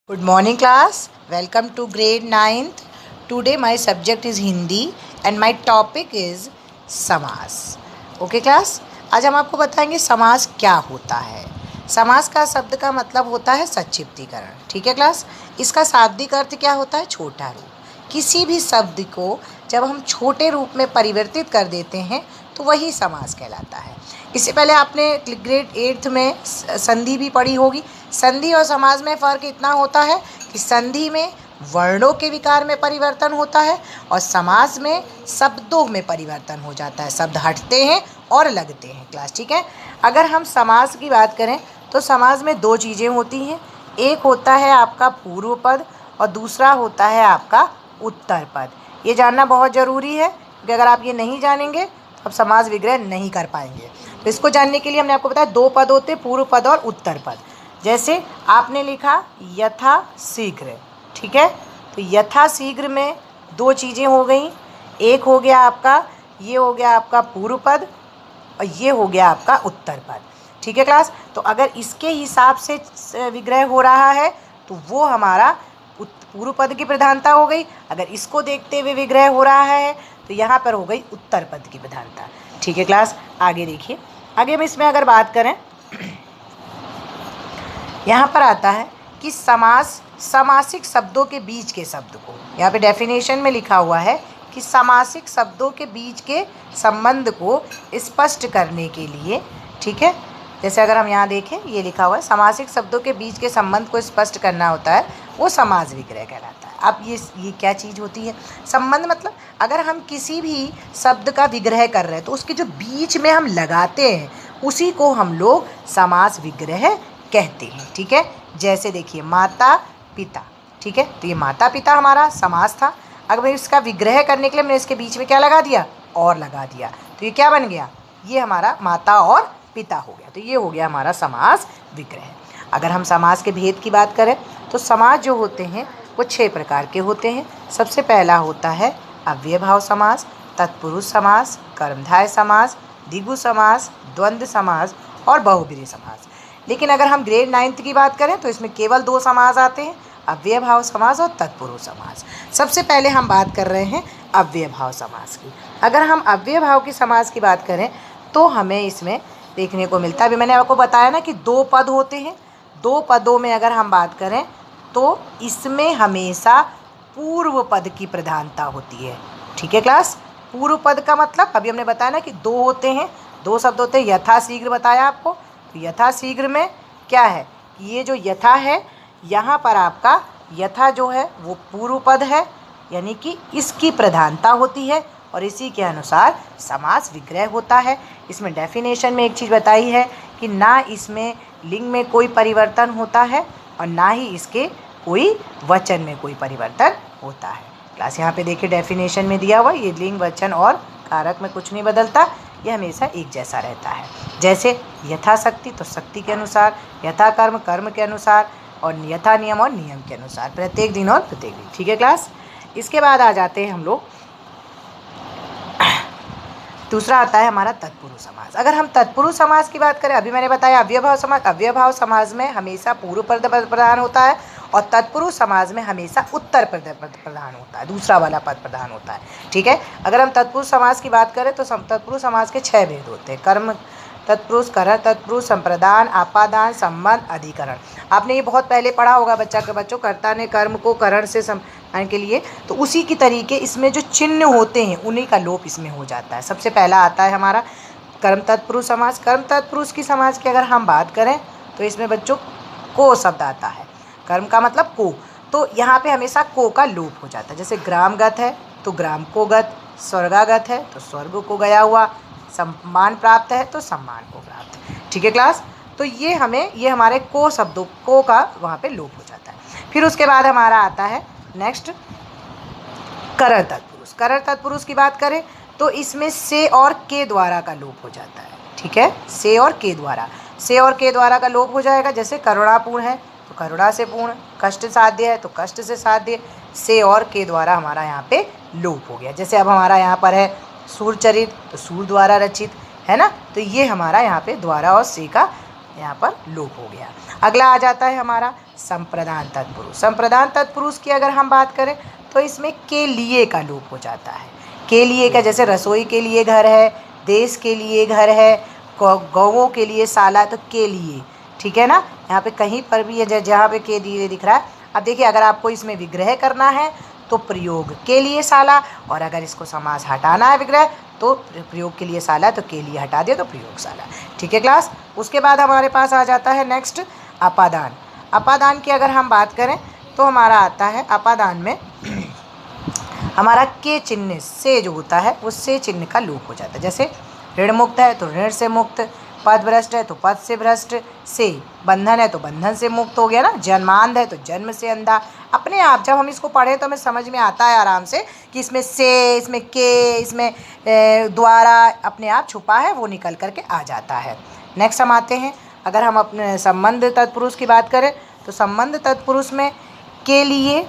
Good morning class. Welcome to grade 9th. Today my subject is Hindi and my topic is समास. Okay class, आज हम आपको बताएंगे समास क्या होता है. समास का शब्द का मतलब होता है संक्षिप्तीकरण. ठीक है क्लास. इसका शाब्दिक अर्थ क्या होता है? छोटा रूप. किसी भी शब्द को जब हम छोटे रूप में परिवर्तित कर देते हैं तो वही समास कहलाता है. इससे पहले आपने ग्रेड 8th में संधि भी पढ़ी होगी. संधि और समास में फ़र्क इतना होता है कि संधि में वर्णों के विकार में परिवर्तन होता है और समास में शब्दों में परिवर्तन हो जाता है. शब्द हटते हैं और लगते हैं क्लास. ठीक है. अगर हम समास की बात करें तो समास में दो चीज़ें होती हैं. एक होता है आपका पूर्व पद और दूसरा होता है आपका उत्तर पद. ये जानना बहुत ज़रूरी है कि अगर आप ये नहीं जानेंगे तो आप समास विग्रह नहीं कर पाएंगे. तो इसको जानने के लिए हमने आपको बताया दो पद होते हैं, पूर्व पद और उत्तर पद. जैसे आपने लिखा यथा शीघ्र. ठीक है. तो यथा शीघ्र में दो चीज़ें हो गई. एक हो गया आपका, ये हो गया आपका पूर्व पद और ये हो गया आपका उत्तर पद. ठीक है क्लास. तो अगर इसके हिसाब से विग्रह हो रहा है तो वो हमारा पूर्व पद की प्रधानता हो गई. अगर इसको देखते हुए विग्रह हो रहा है तो यहाँ पर हो गई उत्तर पद की प्रधानता. ठीक है क्लास. आगे देखिए. आगे हम इसमें अगर बात करें, यहाँ पर आता है कि समास समासिक शब्दों के बीच के शब्द को, यहाँ पे डेफिनेशन में लिखा हुआ है कि समासिक शब्दों के बीच के संबंध को स्पष्ट करने के लिए. ठीक है. जैसे अगर हम यहाँ देखें, ये लिखा हुआ है समासिक शब्दों के बीच के संबंध को स्पष्ट करना होता है, वो समास विग्रह कहलाता है. अब ये क्या चीज़ होती है? संबंध मतलब अगर हम किसी भी शब्द का विग्रह कर रहे हैं तो उसके जो बीच में हम लगाते हैं उसी को हम लोग समास विग्रह कहते हैं. ठीक है. जैसे देखिए माता पिता. ठीक है. तो ये माता पिता हमारा समास था. अगर इसका विग्रह करने के लिए हमने इसके बीच में क्या लगा दिया? और लगा दिया. तो ये क्या बन गया? ये हमारा माता और पिता हो गया. तो ये हो गया हमारा समास विग्रह. अगर हम समास के भेद की बात करें तो समास जो होते हैं वो 6 प्रकार के होते हैं. सबसे पहला होता है अव्ययभाव समास, तत्पुरुष समास, कर्मधारय समास, द्विगु समास, द्वंद्व समास और बहुब्रीहि समास. लेकिन अगर हम ग्रेड 9th की बात करें तो इसमें केवल 2 समास आते हैं, अव्ययभाव समास और तत्पुरुष समास. सबसे पहले हम बात कर रहे हैं अव्ययभाव समास की. अगर हम अव्ययभाव की समास की बात करें तो हमें इसमें देखने को मिलता है, अभी मैंने आपको बताया ना कि 2 पद होते हैं. 2 पदों में अगर हम बात करें तो इसमें हमेशा पूर्व पद की प्रधानता होती है. ठीक है क्लास. पूर्व पद का मतलब अभी हमने बताया ना कि 2 होते हैं, 2 शब्द होते हैं. यथा शीघ्र बताया आपको. तो यथा शीघ्र में क्या है? ये जो यथा है, यहाँ पर आपका यथा जो है वो पूर्व पद है, यानी कि इसकी प्रधानता होती है और इसी के अनुसार समास विग्रह होता है. इसमें डेफिनेशन में एक चीज़ बताई है कि ना इसमें लिंग में कोई परिवर्तन होता है और ना ही इसके कोई वचन में कोई परिवर्तन होता है. क्लास यहाँ पे देखिए डेफिनेशन में दिया हुआ, ये लिंग वचन और कारक में कुछ नहीं बदलता, ये हमेशा एक जैसा रहता है. जैसे यथाशक्ति तो शक्ति के अनुसार, यथा कर्म कर्म के अनुसार और यथा नियम और नियम के अनुसार, प्रत्येक दिन और प्रत्येक दिन. ठीक है क्लास. इसके बाद आ जाते हैं हम लोग, दूसरा आता है हमारा तत्पुरुष समास. अगर हम तत्पुरुष समास की बात करें, अभी मैंने बताया अव्ययभाव समास. अव्ययभाव समास में हमेशा पूर्व पद प्रधान होता है और तत्पुरुष समास में हमेशा उत्तर पद प्रधान होता है, दूसरा वाला पद प्रधान होता है. ठीक है. अगर हम तत्पुरुष समास की बात करें तो तत्पुरुष समास के 6 भेद होते हैं. कर्म तत्पुरुष, कर तत्पुरुष, संप्रदान, आपादान, संबंध, अधिकरण. आपने ये बहुत पहले पढ़ा होगा बच्चों, कर्ता ने कर्म को करण से समझाने के लिए, तो उसी की तरीके इसमें जो चिन्ह होते हैं उन्हीं का लोप इसमें हो जाता है. सबसे पहला आता है हमारा कर्म तत्पुरुष समास. कर्म तत्पुरुष की समास की अगर हम बात करें तो इसमें बच्चों को शब्द आता है. कर्म का मतलब को, तो यहाँ पे हमेशा को का लोप हो जाता है. जैसे ग्रामगत है तो ग्राम को गत, स्वर्गागत है तो स्वर्ग को गया हुआ, सम्मान प्राप्त है तो सम्मान को प्राप्त. ठीक है क्लास. तो ये हमारे को शब्दों को का वहाँ पे लोप हो जाता है. फिर उसके बाद हमारा आता है नेक्स्ट करण तत्पुरुष. करण तत्पुरुष की बात करें तो इसमें से और के द्वारा का लोप हो जाता है. ठीक है. से और के द्वारा का लोप हो जाएगा. जैसे करुणापूर्ण है तो करुणा से पूर्ण, कष्ट साध्य है तो कष्ट से साध्य, से और के द्वारा हमारा यहाँ पे लोप हो गया. जैसे अब हमारा यहाँ पर है सूर चरित तो सूर द्वारा रचित, है ना. तो ये हमारा यहाँ पे द्वारा और से का यहाँ पर लोप हो गया। अगला आ जाता है हमारा संप्रदान तत्पुरुष। संप्रदान तत्पुरुष की अगर हम बात करें तो इसमें के लिए का लोप हो जाता है। के लिए का, जैसे रसोई के लिए घर है, देश के लिए घर है, गौओं के लिए साला, तो के लिए, ठीक है ना। यहाँ पे कहीं पर भी है जहाँ पे के लिए दिख रहा है। अब देखिए, अगर आपको इसमें विग्रह करना है तो प्रयोग के लिए साला, और अगर इसको समास हटाना है विग्रह तो प्रयोग के लिए साला, तो के लिए हटा दिया तो प्रयोगशाला। ठीक है क्लास। उसके बाद हमारे पास आ जाता है नेक्स्ट अपादान। अपादान की अगर हम बात करें तो हमारा आता है अपादान में हमारा के चिन्ह से जो होता है वो से चिन्ह का लोप हो जाता है। जैसे ऋण मुक्त है तो ऋण से मुक्त, पद भ्रष्ट है तो पद से भ्रष्ट, से बंधन है तो बंधन से मुक्त हो गया ना, जन्मांध है तो जन्म से अंधा। अपने आप जब हम इसको पढ़ें तो हमें समझ में आता है आराम से कि इसमें से, इसमें के, इसमें द्वारा अपने आप छुपा है, वो निकल करके आ जाता है। नेक्स्ट हम आते हैं, अगर हम अपने संबंध तत्पुरुष की बात करें तो संबंध तत्पुरुष में के लिए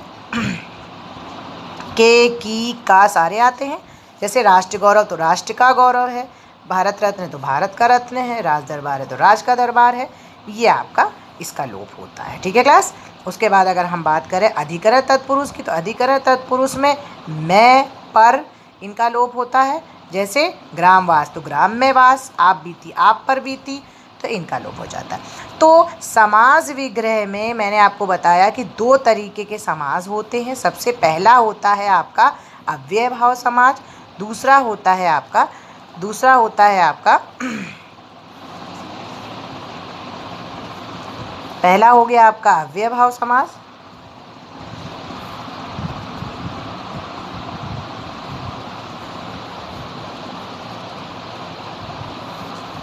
के, की, का सारे आते हैं। जैसे राष्ट्र गौरव तो राष्ट्र का गौरव है, भारत रत्न है तो भारत का रत्न है, राज दरबार है तो राज का दरबार है, ये आपका इसका लोप होता है। ठीक है क्लास। उसके बाद अगर हम बात करें अधिकरण तत्पुरुष की तो अधिकरण तत्पुरुष में मैं, पर, इनका लोप होता है। जैसे ग्रामवास तो ग्राम में वास, आप बीती आप पर बीती, तो इनका लोप हो जाता है। तो समास विग्रह में मैंने आपको बताया कि दो तरीके के समास होते हैं। सबसे पहला होता है आपका अव्यय भाव समास, दूसरा होता है आपका पहला हो गया आपका अव्यय भाव समास,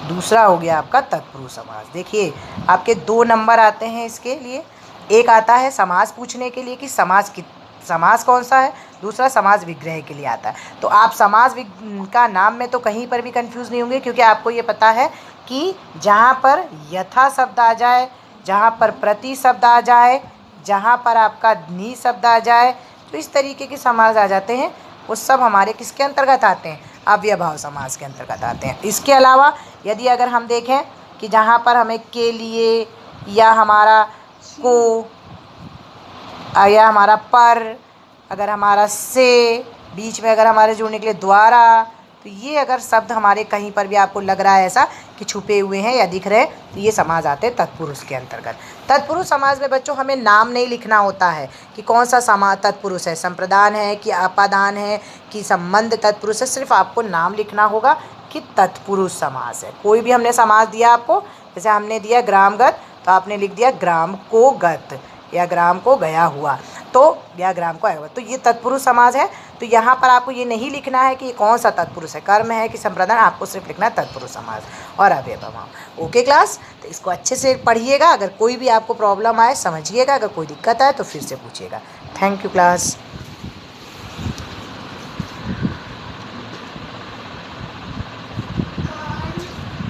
दूसरा हो गया आपका तत्पुरुष समास। देखिए आपके 2 नंबर आते हैं इसके लिए। एक आता है समास पूछने के लिए कि समास कौन सा है, दूसरा समास विग्रह के लिए आता है। तो आप समास का नाम में तो कहीं पर भी कंफ्यूज नहीं होंगे, क्योंकि आपको ये पता है कि जहाँ पर यथा शब्द आ जाए, जहाँ पर प्रति शब्द आ जाए, जहाँ पर आपका नी शब्द आ जाए, तो इस तरीके के समास आ जाते हैं, वो सब हमारे किसके अंतर्गत आते हैं, अव्यय भाव समास के अंतर्गत आते हैं। इसके अलावा यदि अगर हम देखें कि जहाँ पर हमें के लिए या हमारा को या हमारा पर, अगर हमारा से, बीच में अगर हमारे जुड़ने के लिए द्वारा, तो ये अगर शब्द हमारे कहीं पर भी आपको लग रहा है ऐसा कि छुपे हुए हैं या दिख रहे हैं, तो ये समाज आते हैं तत्पुरुष के अंतर्गत। तत्पुरुष समाज में बच्चों हमें नाम नहीं लिखना होता है कि कौन सा समाज तत्पुरुष है, संप्रदान है कि अपादान है कि संबंध तत्पुरुष है। सिर्फ आपको नाम लिखना होगा कि तत्पुरुष समास है। कोई भी हमने समास दिया आपको, जैसे हमने दिया ग्रामगत तो आपने लिख दिया ग्राम को गत या ग्राम को गया हुआ, तो या ग्राम को आया हुआ, तो ये तत्पुरुष समास है। तो यहाँ पर आपको ये नहीं लिखना है कि ये कौन सा तत्पुरुष है, कर्म है कि संप्रदान, आपको सिर्फ लिखना है तत्पुरुष समास और अव्यय भाव। Okay class. तो इसको अच्छे से पढ़िएगा। अगर कोई भी आपको प्रॉब्लम आए समझिएगा, अगर कोई दिक्कत आए तो फिर से पूछिएगा। Thank you class.